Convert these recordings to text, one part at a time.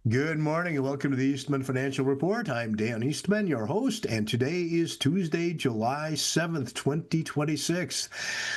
Good morning and welcome to the Eastman Financial Report. I'm Dan Eastman, your host, and today is Tuesday, July 7th, 2026.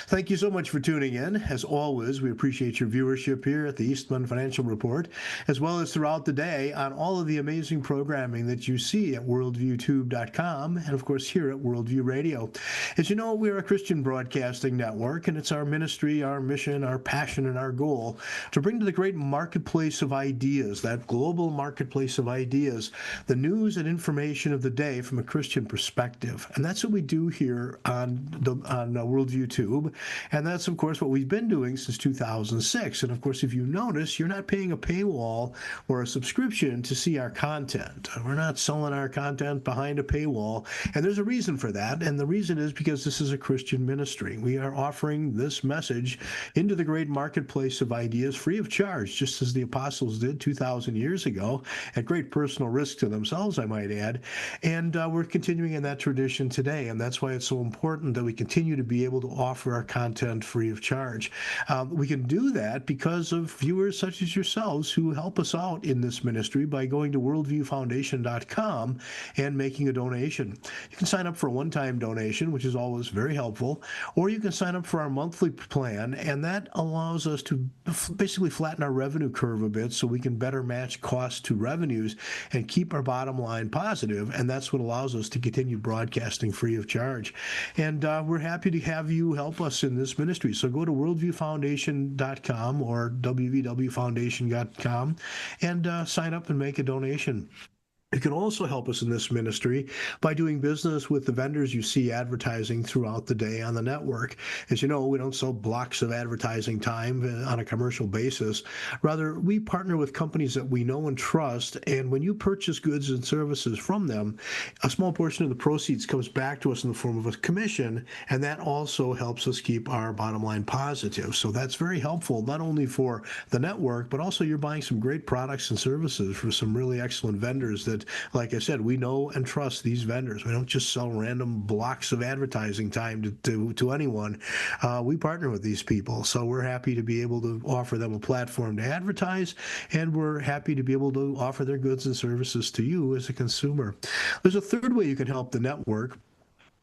Thank you so much for tuning in. As always, we appreciate your viewership here at the Eastman Financial Report, as well as throughout the day on all of the amazing programming that you see at worldviewtube.com and, of course, here at Worldview Radio. As you know, we're a Christian broadcasting network, and it's our ministry, our mission, our passion, and our goal to bring to the great marketplace of ideas, that global marketplace of ideas, the news and information of the day from a Christian perspective. And that's what we do here on Worldview Tube. And that's, of course, what we've been doing since 2006. And, of course, if you notice, you're not paying a paywall or a subscription to see our content. We're not selling our content behind a paywall. And there's a reason for that. And the reason is because this is a Christian ministry. We are offering this message into the great marketplace of ideas free of charge, just as the apostles did 2,000 years ago, at great personal risk to themselves, I might add. And we're continuing in that tradition today. And that's why it's so important that we continue to be able to offer our content free of charge. We can do that because of viewers such as yourselves who help us out in this ministry by going to worldviewfoundation.com and making a donation. You can sign up for a one-time donation, which is always very helpful, or you can sign up for our monthly plan, and that allows us to basically flatten our revenue curve a bit so we can better match costs to revenues and keep our bottom line positive, and that's what allows us to continue broadcasting free of charge. And we're happy to have you help us in this ministry. So go to worldviewfoundation.com or www.foundation.com and sign up and make a donation. You can also help us in this ministry by doing business with the vendors you see advertising throughout the day on the network. As you know, we don't sell blocks of advertising time on a commercial basis. Rather, we partner with companies that we know and trust, and when you purchase goods and services from them, a small portion of the proceeds comes back to us in the form of a commission, and that also helps us keep our bottom line positive. So that's very helpful, not only for the network, but also you're buying some great products and services from some really excellent vendors that, like I said, we know and trust these vendors. We don't just sell random blocks of advertising time to anyone. We partner with these people, so we're happy to be able to offer them a platform to advertise, and we're happy to be able to offer their goods and services to you as a consumer. There's a third way you can help the network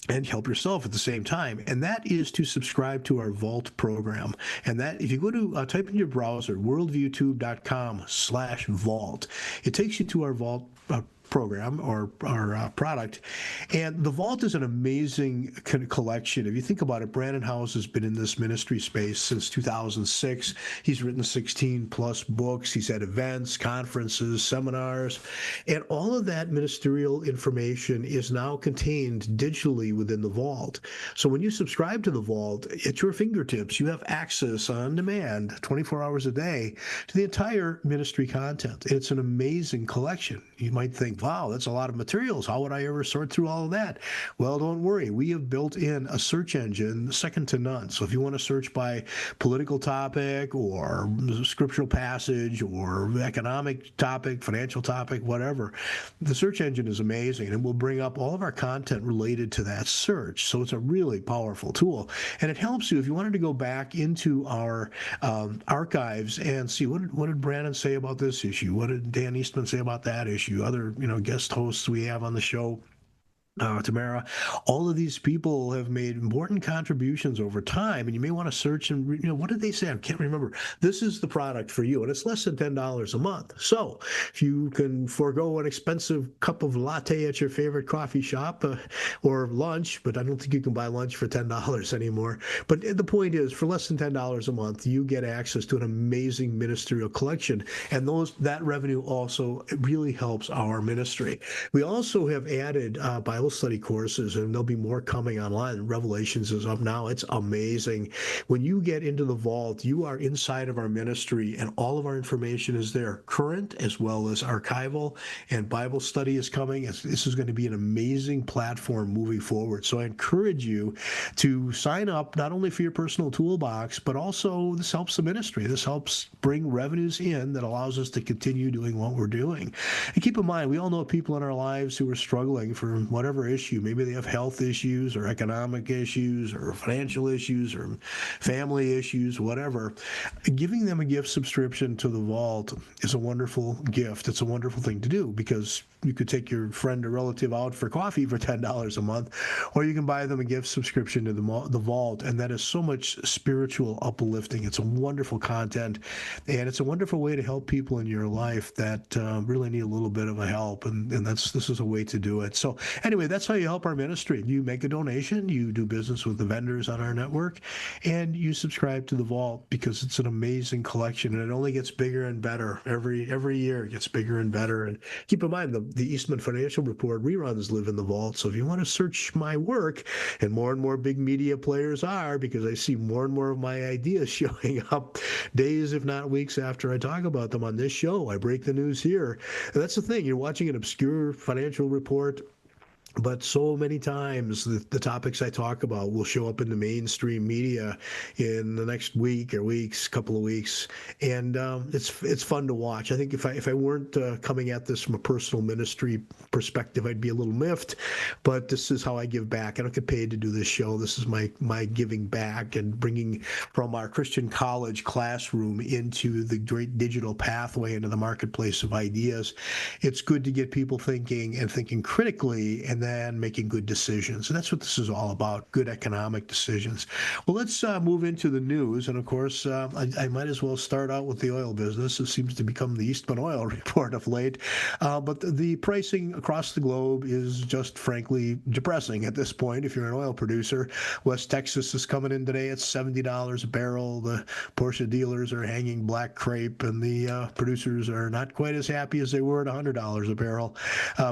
and help yourself at the same time, and that is to subscribe to our Vault program. And that, if you go to type in your browser worldviewtube.com/vault, it takes you to our Vault program or our product. And the Vault is an amazing collection. If you think about it, Brandon House has been in this ministry space since 2006. He's written 16 plus books. He's had events, conferences, seminars, and all of that ministerial information is now contained digitally within the Vault. So when you subscribe to the Vault, at your fingertips, you have access on demand 24 hours a day to the entire ministry content. It's an amazing collection. You might think, wow, that's a lot of materials. How would I ever sort through all of that? Well, don't worry. We have built in a search engine second to none. So if you want to search by political topic or scriptural passage or economic topic, financial topic, whatever, the search engine is amazing, and will bring up all of our content related to that search. So it's a really powerful tool. And it helps you if you wanted to go back into our archives and see what did Brandon say about this issue? What did Dan Eastman say about that issue? Other guest hosts we have on the show, Tamara, all of these people have made important contributions over time, and you may want to search and, what did they say? I can't remember. This is the product for you, and it's less than $10 a month. So if you can forego an expensive cup of latte at your favorite coffee shop or lunch, but I don't think you can buy lunch for $10 anymore. But the point is, for less than $10 a month, you get access to an amazing ministerial collection, and that revenue also really helps our ministry. We also have added Bible study courses, and there'll be more coming online. Revelations is up now. It's amazing. When you get into the Vault, you are inside of our ministry, and all of our information is there, current as well as archival, and Bible study is coming. This is going to be an amazing platform moving forward. So I encourage you to sign up, not only for your personal toolbox, but also this helps the ministry. This helps bring revenues in that allows us to continue doing what we're doing. And keep in mind, we all know people in our lives who are struggling for whatever whatever issue. Maybe they have health issues or economic issues or financial issues or family issues, whatever. Giving them a gift subscription to the vault is a wonderful gift. It's a wonderful thing to do because you could take your friend or relative out for coffee for $10 a month, or you can buy them a gift subscription to the vault, and that is so much spiritual uplifting. It's a wonderful content, and it's a wonderful way to help people in your life that really need a little bit of a help, and this is a way to do it. So anyway, that's how you help our ministry. You make a donation, you do business with the vendors on our network, and you subscribe to the vault because it's an amazing collection, and it only gets bigger and better every year. It gets bigger and better. And keep in mind, the Eastman Financial Report reruns live in the vault. So if you want to search my work, and more big media players are, because I see more and more of my ideas showing up days, if not weeks, after I talk about them on this show. I break the news here. And that's the thing. You're watching an obscure financial report, but so many times the topics I talk about will show up in the mainstream media in the next week or weeks, couple of weeks, and it's fun to watch. I think if I weren't coming at this from a personal ministry perspective, I'd be a little miffed. But this is how I give back. I don't get paid to do this show. This is my giving back and bringing from our Christian college classroom into the great digital pathway into the marketplace of ideas. It's good to get people thinking and thinking critically, and then making good decisions. And that's what this is all about, good economic decisions. Well, let's move into the news. And of course, I might as well start out with the oil business. It seems to become the Eastman Oil Report of late. But the pricing across the globe is just frankly depressing at this point. If you're an oil producer, West Texas is coming in today at $70 a barrel. The Porsche dealers are hanging black crepe, and the producers are not quite as happy as they were at $100 a barrel.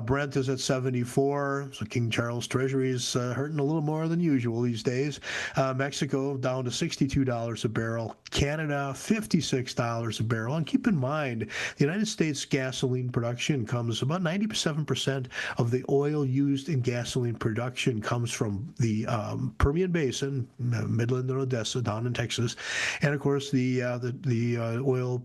Brent is at 74. So King Charles Treasury is hurting a little more than usual these days. Mexico down to $62 a barrel. Canada, $56 a barrel. And keep in mind, the United States gasoline production comes about 97% of the oil used in gasoline production comes from the Permian Basin, Midland and Odessa, down in Texas, and of course the oil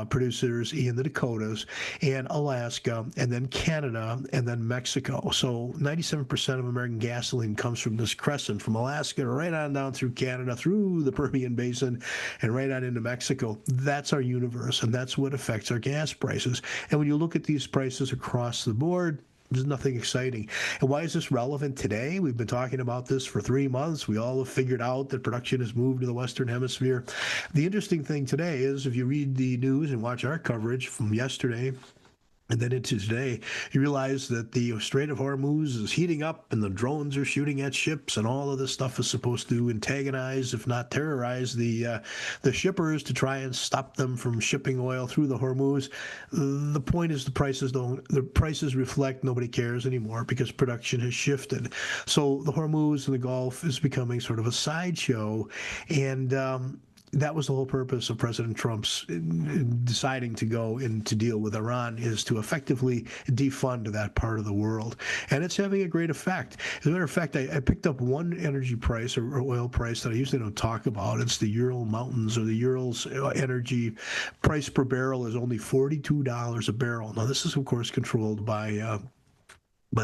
producers in the Dakotas and Alaska, and then Canada, and then Mexico. So 97% of American gasoline comes from this crescent, from Alaska right on down through Canada, through the Permian Basin, and right on into Mexico. That's our universe, and that's what affects our gas prices. And when you look at these prices across the board, there's nothing exciting. And why is this relevant today? We've been talking about this for 3 months. We all have figured out that production has moved to the Western Hemisphere. The interesting thing today is if you read the news and watch our coverage from yesterday and then into today, you realize that the Strait of Hormuz is heating up, and the drones are shooting at ships, and all of this stuff is supposed to antagonize, if not terrorize, the shippers to try and stop them from shipping oil through the Hormuz. The point is the prices reflect nobody cares anymore because production has shifted. So the Hormuz and the Gulf is becoming sort of a sideshow, and that was the whole purpose of President Trump's deciding to go in to deal with Iran, is to effectively defund that part of the world. And it's having a great effect. As a matter of fact, I picked up one energy price or oil price that I usually don't talk about. It's the Ural Mountains, or the Urals energy price per barrel is only $42 a barrel. Now, this is, of course, controlled by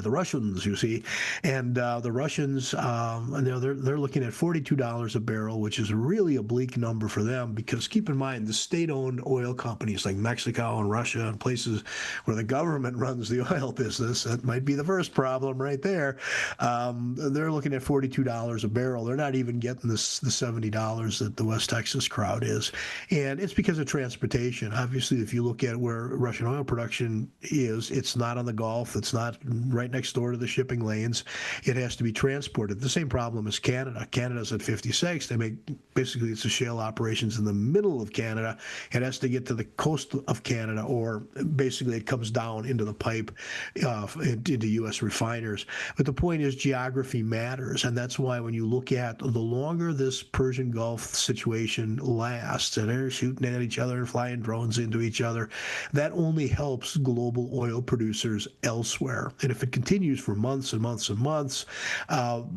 the Russians, you see, and the Russians, they're looking at $42 a barrel, which is really a bleak number for them, because keep in mind, the state-owned oil companies like Mexico and Russia and places where the government runs the oil business, that might be the first problem right there. They're looking at $42 a barrel. They're not even getting the $70 that the West Texas crowd is, and it's because of transportation. Obviously, if you look at where Russian oil production is, it's not on the Gulf. It's not right next door to the shipping lanes. It has to be transported. The same problem as Canada. Canada's at 56. They make, basically, it's a shale operations in the middle of Canada. It has to get to the coast of Canada, or basically it comes down into the pipe into U.S. refiners. But the point is, geography matters, and that's why when you look at the longer this Persian Gulf situation lasts, and they're shooting at each other and flying drones into each other, that only helps global oil producers elsewhere. And if if it continues for months and months and months,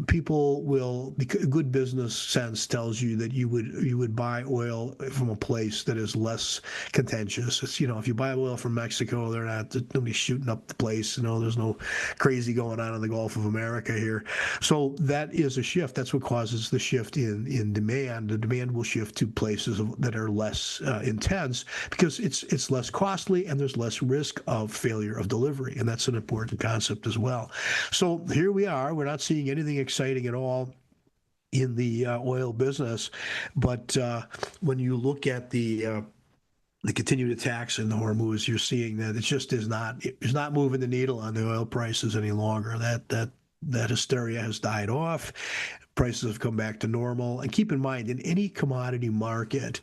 people will. Good business sense tells you that you would buy oil from a place that is less contentious. It's, if you buy oil from Mexico, nobody's shooting up the place. There's no crazy going on in the Gulf of America here. So that is a shift. That's what causes the shift in demand. The demand will shift to places that are less intense because it's less costly and there's less risk of failure of delivery, and that's an important concept as well. So here we are. We're not seeing anything exciting at all in the oil business, but when you look at the continued attacks in the Hormuz, you're seeing that it's not moving the needle on the oil prices any longer. That hysteria has died off. Prices have come back to normal. And keep in mind, in any commodity market,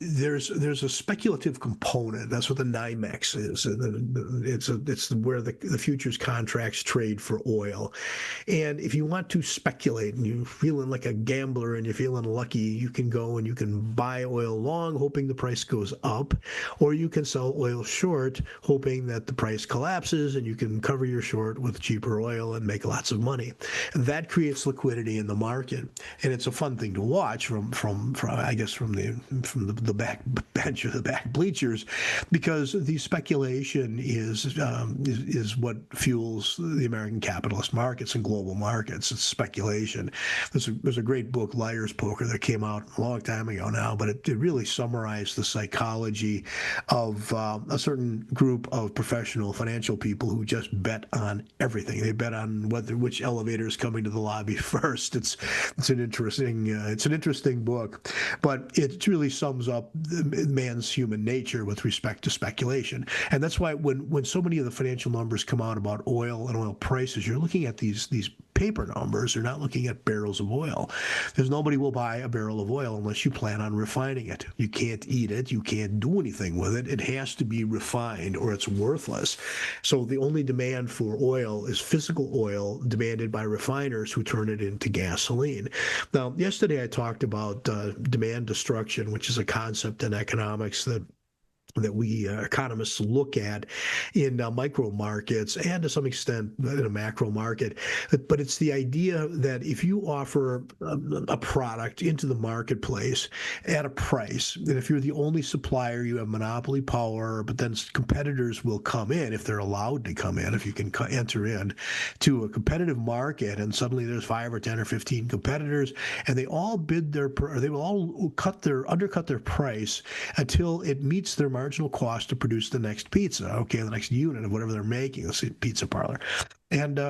there's a speculative component. That's what the NYMEX is. It's where the futures contracts trade for oil. And if you want to speculate and you're feeling like a gambler and you're feeling lucky, you can go and you can buy oil long, hoping the price goes up, or you can sell oil short, hoping that the price collapses and you can cover your short with cheaper oil and make lots of money. And that creates liquidity in the market, and it's a fun thing to watch from I guess from the back bench or the back bleachers, because the speculation is what fuels the American capitalist markets and global markets. It's speculation. There's a great book, Liar's Poker, that came out a long time ago now, but it really summarized the psychology of a certain group of professional financial people who just bet on everything. They bet on which elevator is coming to the lobby first. It's an interesting book, but it really sums up man's human nature with respect to speculation. And that's why when so many of the financial numbers come out about oil and oil prices, you're looking at these paper numbers. You're not looking at barrels of oil. There's nobody will buy a barrel of oil unless you plan on refining it. You can't eat it. You can't do anything with it. It has to be refined or it's worthless. So the only demand for oil is physical oil demanded by refiners who turn it into gasoline. Now, yesterday I talked about demand destruction, which is a concept in economics that we economists look at in micro markets and to some extent in a macro market. But it's the idea that if you offer a product into the marketplace at a price, and if you're the only supplier, you have monopoly power, but then competitors will come in if they're allowed to come in, if you can enter in to a competitive market, and suddenly there's 5 or 10 or 15 competitors, and they all they will all undercut their price until it meets their marginal cost to produce the next pizza, the next unit of whatever they're making, let's say pizza parlor. And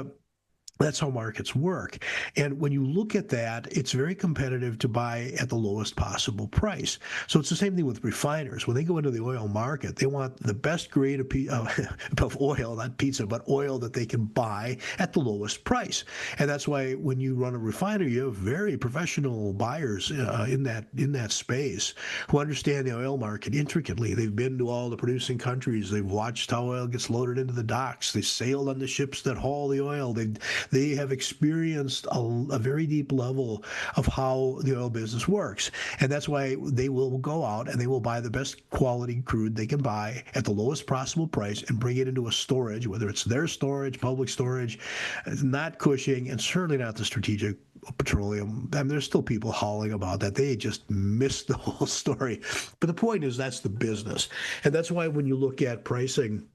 that's how markets work. And when you look at that, it's very competitive to buy at the lowest possible price. So it's the same thing with refiners. When they go into the oil market, they want the best grade of oil, not pizza, but oil that they can buy at the lowest price. And that's why when you run a refinery, you have very professional buyers in that space who understand the oil market intricately. They've been to all the producing countries. They've watched how oil gets loaded into the docks. They sailed on the ships that haul the oil. They have experienced a very deep level of how the oil business works. And that's why they will go out and they will buy the best quality crude they can buy at the lowest possible price and bring it into a storage, whether it's their storage, public storage, not Cushing, and certainly not the Strategic Petroleum. I mean, there's still people howling about that. They just missed the whole story. But the point is, that's the business. And that's why when you look at pricing,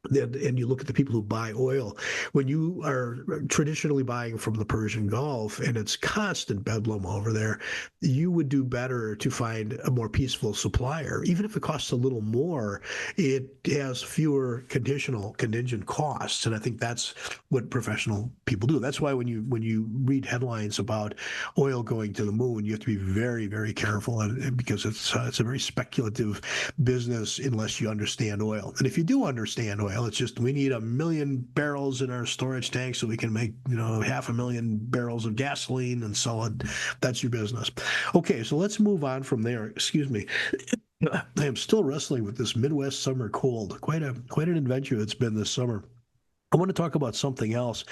and you look at the people who buy oil, when you are traditionally buying from the Persian Gulf and it's constant bedlam over there, you would do better to find a more peaceful supplier. Even if it costs a little more, it has fewer contingent costs. And I think that's what professional people do. That's why when you read headlines about oil going to the moon, you have to be very, very careful, and because it's a very speculative business unless you understand oil. And if you do understand oil, it's just we need 1 million barrels in our storage tank so we can make 500,000 barrels of gasoline and sell it. That's your business. Okay, so let's move on from there. Excuse me. I am still wrestling with this Midwest summer cold. Quite an adventure it's been this summer. I want to talk about something else.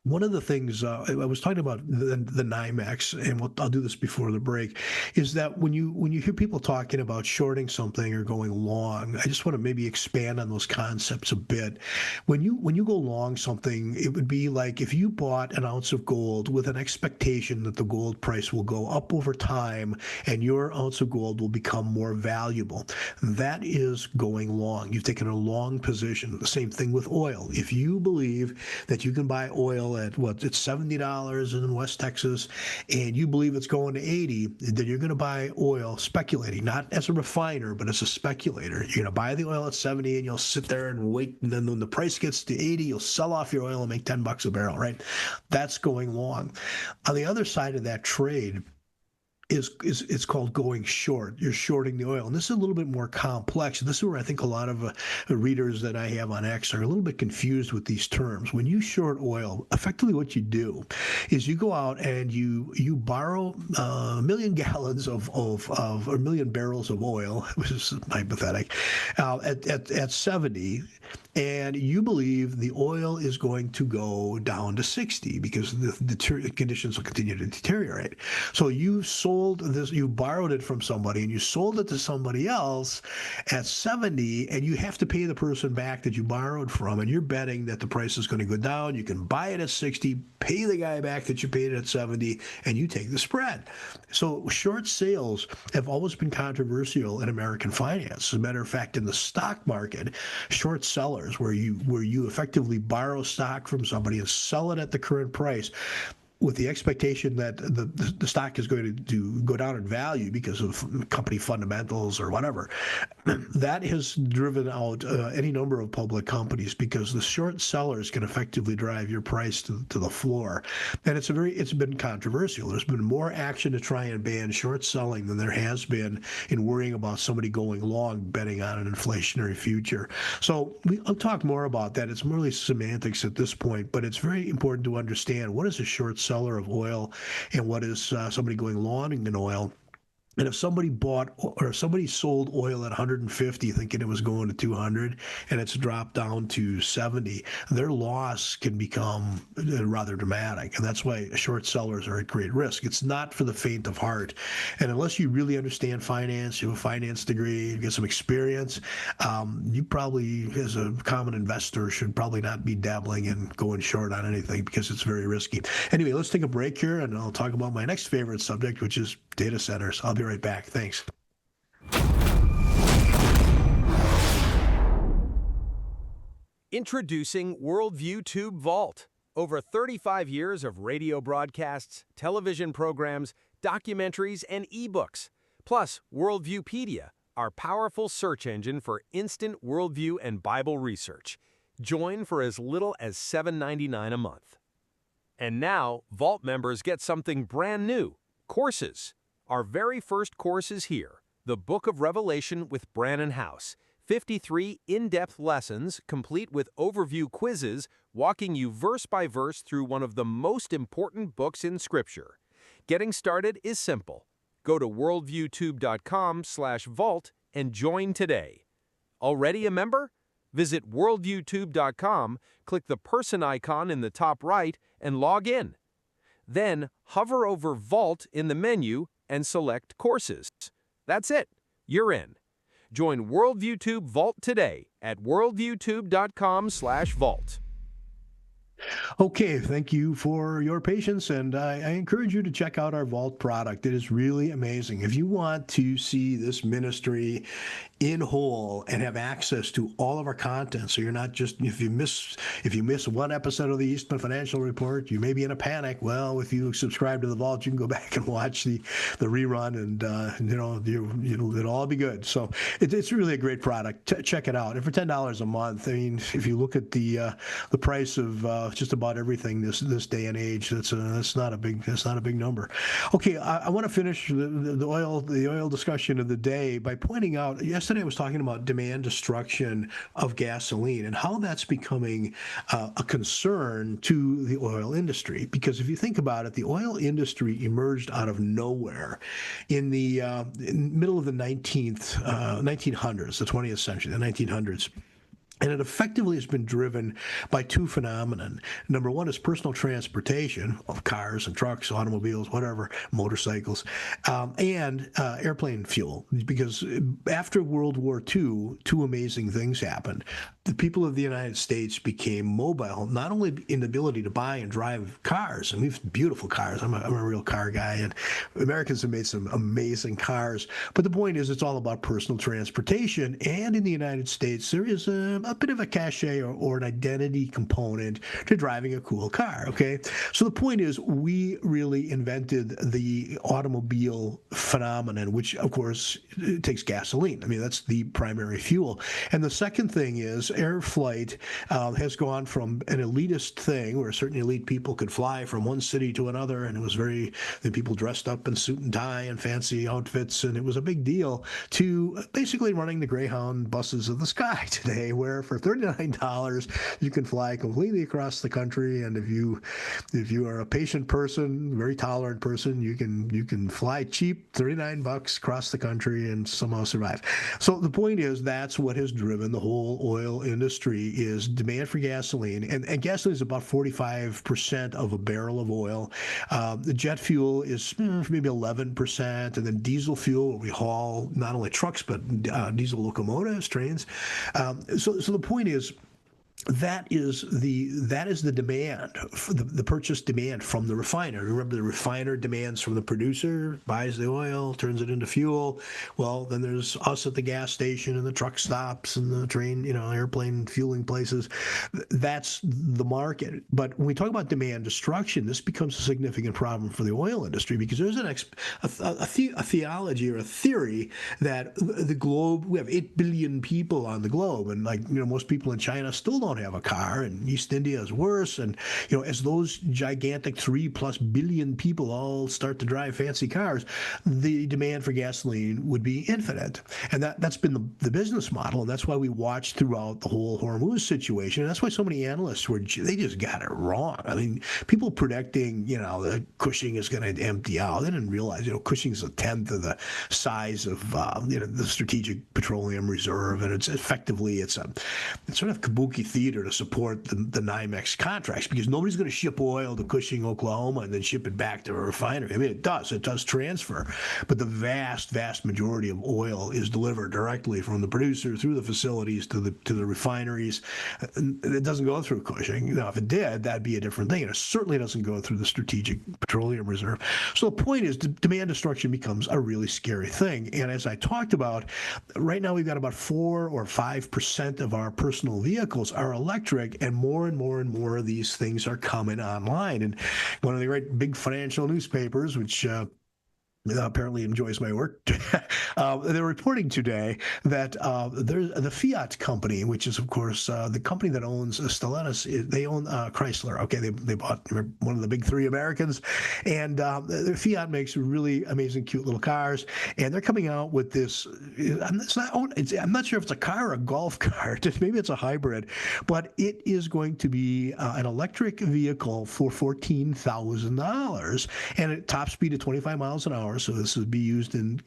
One of the things I was talking about the NYMEX, and I'll do this before the break, is that when you hear people talking about shorting something or going long, I just want to maybe expand on those concepts a bit. When you go long something, it would be like if you bought an ounce of gold with an expectation that the gold price will go up over time and your ounce of gold will become more valuable. That is going long. You've taken a long position. The same thing with oil. If you believe that you can buy oil at it's $70 in West Texas, and you believe it's going to 80, then you're going to buy oil speculating, not as a refiner, but as a speculator. You're going to buy the oil at 70, and you'll sit there and wait, and then when the price gets to 80, you'll sell off your oil and make $10 a barrel, right? That's going long. On the other side of that trade, is it's called going short. You're shorting the oil, and this is a little bit more complex. And this is where I think a lot of readers that I have on X are a little bit confused with these terms. When you short oil, effectively what you do is you go out and you borrow a million gallons of or a million barrels of oil, which is hypothetic, at 70. And you believe the oil is going to go down to 60 because the conditions will continue to deteriorate. So you sold this, you borrowed it from somebody and you sold it to somebody else at 70, and you have to pay the person back that you borrowed from, and you're betting that the price is going to go down. You can buy it at 60, pay the guy back that you paid it at 70, and you take the spread. So short sales have always been controversial in American finance. As a matter of fact, in the stock market, short sellers, where you effectively borrow stock from somebody and sell it at the current price with the expectation that the stock is going to go down in value because of company fundamentals or whatever. That has driven out any number of public companies, because the short sellers can effectively drive your price to the floor. And it's been controversial. There's been more action to try and ban short selling than there has been in worrying about somebody going long betting on an inflationary future. So I'll talk more about that. It's merely semantics at this point, but it's very important to understand what is a short seller of oil and what is somebody going long in oil. And if somebody bought or if somebody sold oil at 150 thinking it was going to 200 and it's dropped down to 70, their loss can become rather dramatic. And that's why short sellers are at great risk. It's not for the faint of heart. And unless you really understand finance, you have a finance degree, you get some experience, you probably, as a common investor, should probably not be dabbling in going short on anything because it's very risky. Anyway, let's take a break here and I'll talk about my next favorite subject, which is data centers. I'll be right back. Thanks. Introducing Worldview Tube Vault. Over 35 years of radio broadcasts, television programs, documentaries, and ebooks. Plus, Worldviewpedia, our powerful search engine for instant worldview and Bible research. Join for as little as $7.99 a month. And now, Vault members get something brand new, courses. Our very first course is here, the Book of Revelation with Brannon House. 53 in-depth lessons, complete with overview quizzes, walking you verse by verse through one of the most important books in Scripture. Getting started is simple. Go to worldviewtube.com/vault and join today. Already a member? Visit worldviewtube.com, click the person icon in the top right, and log in. Then hover over Vault in the menu and select Courses. That's it. You're in. Join WorldviewTube Vault today at worldviewtube.com/vault. Okay, thank you for your patience, and I encourage you to check out our Vault product. It is really amazing. If you want to see this ministry in whole and have access to all of our content, so you're not just, if you miss one episode of the Eastman Financial Report, you may be in a panic. Well, if you subscribe to the Vault, you can go back and watch the rerun, and it'll all be good. So it's really a great product. Check it out. And for $10 a month, I mean, if you look at the price of just about everything this day and age, that's not a big number. Okay, I want to finish the oil discussion of the day by pointing out, yesterday I was talking about demand destruction of gasoline and how that's becoming a concern to the oil industry. Because if you think about it, the oil industry emerged out of nowhere in the middle of the 1900s, the 20th century, the 1900s. And it effectively has been driven by two phenomena. Number one is personal transportation of cars and trucks, automobiles, whatever, motorcycles, and airplane fuel. Because after World War II, two amazing things happened. The people of the United States became mobile, not only in the ability to buy and drive cars, and we have beautiful cars. I'm a real car guy, and Americans have made some amazing cars. But the point is, it's all about personal transportation. And in the United States, there is a bit of a cachet or an identity component to driving a cool car. Okay, so the point is, we really invented the automobile phenomenon, which of course takes gasoline. I mean, that's the primary fuel. And the second thing is, air flight has gone from an elitist thing where certain elite people could fly from one city to another, and it was the people dressed up in suit and tie and fancy outfits, and it was a big deal, to basically running the Greyhound buses of the sky today, where for $39 you can fly completely across the country. And if you are a patient person, very tolerant person, you can fly cheap, $39 across the country and somehow survive. So the point is, that's what has driven the whole oil industry, is demand for gasoline. And gasoline is about 45% of a barrel of oil. The jet fuel is maybe 11%, and then diesel fuel, where we haul not only trucks but diesel locomotives, trains. So the point is, that is the demand, the purchase demand from the refiner. Remember, the refiner demands from the producer, buys the oil, turns it into fuel. Well, then there's us at the gas station and the truck stops and the train, airplane fueling places. That's the market. But when we talk about demand destruction, this becomes a significant problem for the oil industry, because there's a theology or a theory that the globe, we have 8 billion people on the globe, and most people in China still don't have a car, and East India is worse. And as those gigantic 3+ billion people all start to drive fancy cars, the demand for gasoline would be infinite. And that's been the business model, and that's why we watched throughout the whole Hormuz situation. And that's why so many analysts they just got it wrong. I mean, people predicting that Cushing is going to empty out, they didn't realize Cushing's a tenth of the size of the Strategic Petroleum Reserve, and it's effectively it's sort of kabuki theater to support the NYMEX contracts, because nobody's going to ship oil to Cushing, Oklahoma, and then ship it back to a refinery. I mean, it does transfer, but the vast majority of oil is delivered directly from the producer through the facilities to the refineries. It doesn't go through Cushing. If it did, that'd be a different thing. And it certainly doesn't go through the Strategic Petroleum Reserve. So the point is, demand destruction becomes a really scary thing. And as I talked about, right now we've got about 4 or 5% of our personal vehicles are electric, and more of these things are coming online. And one of the great big financial newspapers, which apparently enjoys my work, they're reporting today that there's the Fiat company, which is of course the company that owns Stellantis. They own Chrysler. Okay, they bought one of the big three Americans, and Fiat makes really amazing, cute little cars, and they're coming out with this. I'm not sure if it's a car or a golf cart. Maybe it's a hybrid, but it is going to be an electric vehicle for $14,000, and at top speed of 25 miles an hour. So this would be used in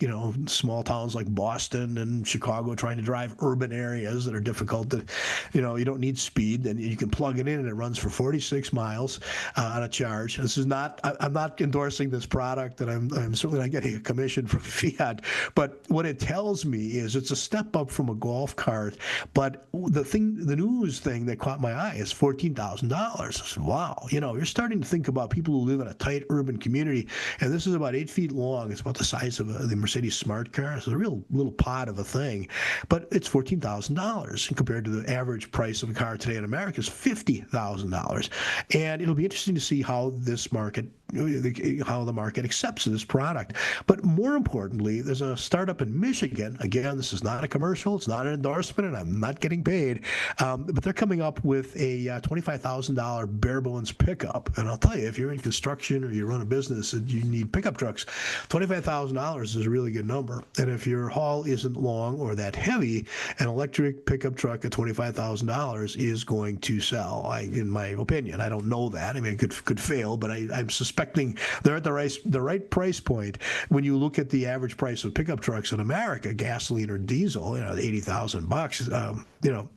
small towns like Boston and Chicago, trying to drive urban areas that are difficult to, you don't need speed. Then you can plug it in, and it runs for 46 miles on a charge. This is not, I'm not endorsing this product, and I'm certainly not getting a commission from Fiat. But what it tells me is it's a step up from a golf cart. But the news thing that caught my eye is $14,000. Wow, you're starting to think about people who live in a tight urban community, and this is about 8 feet long. It's about the size of the Mercedes smart car. It's a real little pod of a thing, but it's $14,000 compared to the average price of a car today in America is $50,000. And it'll be interesting to see how the market accepts this product. But more importantly, there's a startup in Michigan. Again, this is not a commercial. It's not an endorsement, and I'm not getting paid. But they're coming up with a $25,000 bare bones pickup. And I'll tell you, if you're in construction or you run a business and you need pickup trucks, $25,000 is a really good number. And if your haul isn't long or that heavy, an electric pickup truck at $25,000 is going to sell. In my opinion, I don't know that. I mean, it could fail, but I'm suspecting expecting they're at the right price point when you look at the average price of pickup trucks in America, gasoline or diesel, $80,000,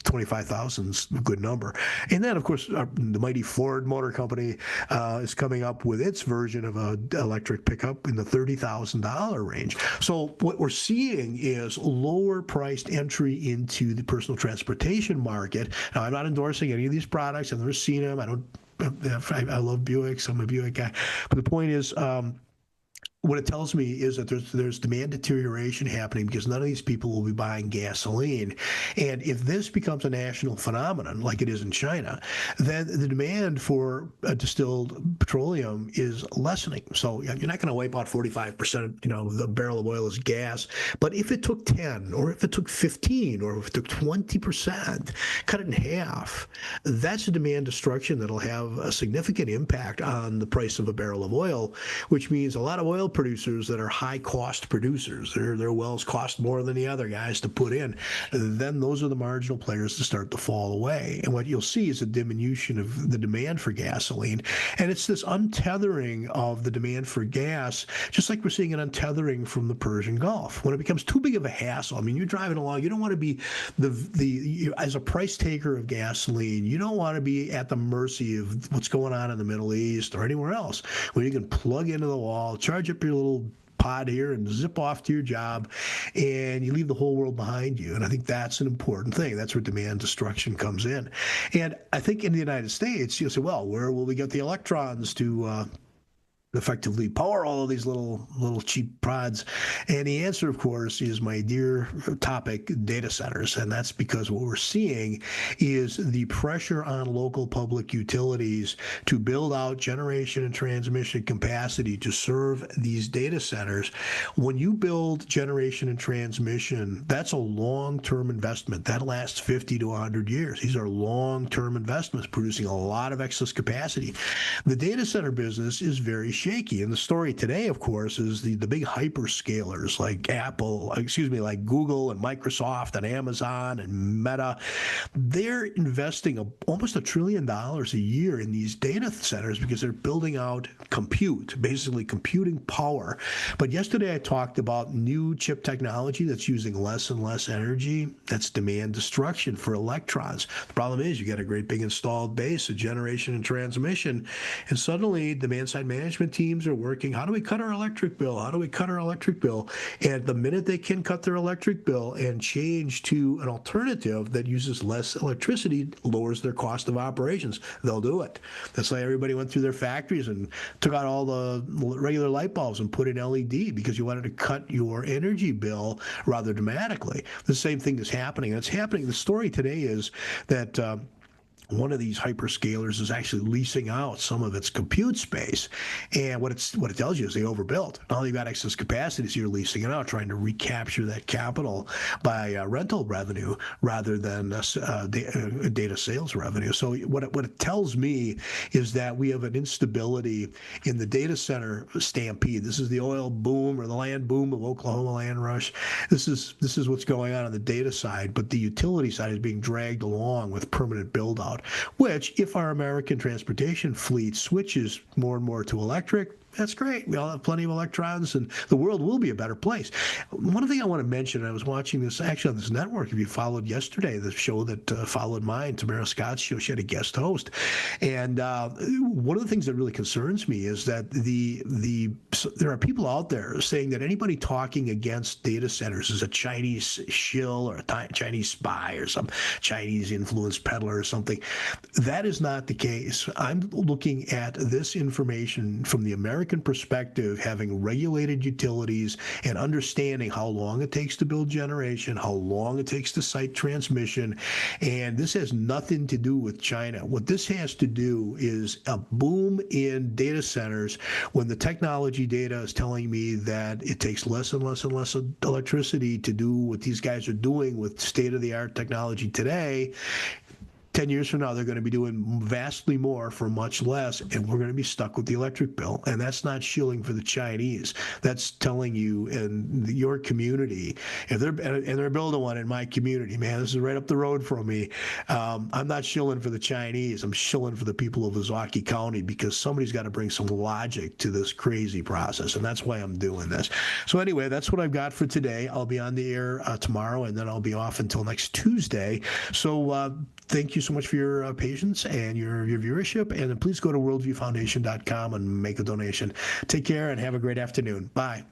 25,000 is a good number. And then, of course, the mighty Ford Motor Company is coming up with its version of an electric pickup in the $30,000 range. So what we're seeing is lower priced entry into the personal transportation market. Now, I'm not endorsing any of these products. I've never seen them. I love Buicks. I'm a Buick guy. But the point is, what it tells me is that there's demand deterioration happening because none of these people will be buying gasoline. And if this becomes a national phenomenon like it is in China, then the demand for distilled petroleum is lessening. So you're not going to wipe out 45%, of the barrel of oil is gas. But if it took 10 or if it took 15 or if it took 20%, cut it in half, that's a demand destruction that'll have a significant impact on the price of a barrel of oil, which means a lot of oil producers that are high cost producers, their wells cost more than the other guys to put in, then those are the marginal players to start to fall away. And what you'll see is a diminution of the demand for gasoline. And it's this untethering of the demand for gas, just like we're seeing an untethering from the Persian Gulf. When it becomes too big of a hassle, I mean, you're driving along, you don't want to be as a price taker of gasoline, you don't want to be at the mercy of what's going on in the Middle East or anywhere else, where you can plug into the wall, charge up your little pod here and zip off to your job, and you leave the whole world behind you. And I think that's an important thing. That's where demand destruction comes in. And I think in the United States, you'll say, well, where will we get the electrons to effectively power all of these little cheap pods? And the answer, of course, is my dear topic, data centers. And that's because what we're seeing is the pressure on local public utilities to build out generation and transmission capacity to serve these data centers. When you build generation and transmission, that's a long-term investment. That lasts 50 to 100 years. These are long-term investments producing a lot of excess capacity. The data center business is very shaky. And the story today, of course, is the big hyperscalers like Google and Microsoft and Amazon and Meta. They're investing almost $1 trillion a year in these data centers because they're building out compute, basically computing power. But yesterday I talked about new chip technology that's using less and less energy. That's demand destruction for electrons. The problem is you got a great big installed base of generation and transmission, and suddenly demand side management teams are working. How do we cut our electric bill? How do we cut our electric bill? And the minute they can cut their electric bill and change to an alternative that uses less electricity, lowers their cost of operations, they'll do it. That's why everybody went through their factories and took out all the regular light bulbs and put in LED because you wanted to cut your energy bill rather dramatically. The same thing is happening. And it's happening. The story today is that one of these hyperscalers is actually leasing out some of its compute space. And what it tells you is they overbuilt. Now you've got excess capacity, so you're leasing it out, trying to recapture that capital by rental revenue rather than data sales revenue. So what it tells me is that we have an instability in the data center stampede. This is the oil boom or the land boom of Oklahoma land rush. This is what's going on the data side, but the utility side is being dragged along with permanent build out, which, if our American transportation fleet switches more and more to electric, that's great. We all have plenty of electrons, and the world will be a better place. One thing I want to mention, I was watching this actually on this network, if you followed yesterday, the show that followed mine, Tamara Scott's show, she had a guest host. And one of the things that really concerns me is that there are people out there saying that anybody talking against data centers is a Chinese shill or a Chinese spy or some Chinese influence peddler or something. That is not the case. I'm looking at this information from the American perspective, having regulated utilities and understanding how long it takes to build generation, how long it takes to site transmission. And this has nothing to do with China. What this has to do is a boom in data centers when the technology data is telling me that it takes less and less and less electricity to do what these guys are doing with state-of-the-art technology today. 10 years from now, they're going to be doing vastly more for much less, and we're going to be stuck with the electric bill. And that's not shilling for the Chinese. That's telling you in your community, if they're building one in my community, man, this is right up the road from me. I'm not shilling for the Chinese. I'm shilling for the people of Ozaukee County, because somebody's got to bring some logic to this crazy process, and that's why I'm doing this. So anyway, that's what I've got for today. I'll be on the air tomorrow, and then I'll be off until next Tuesday. So thank you so much for your patience and your viewership. And then please go to worldviewfoundation.com and make a donation. Take care and have a great afternoon. Bye.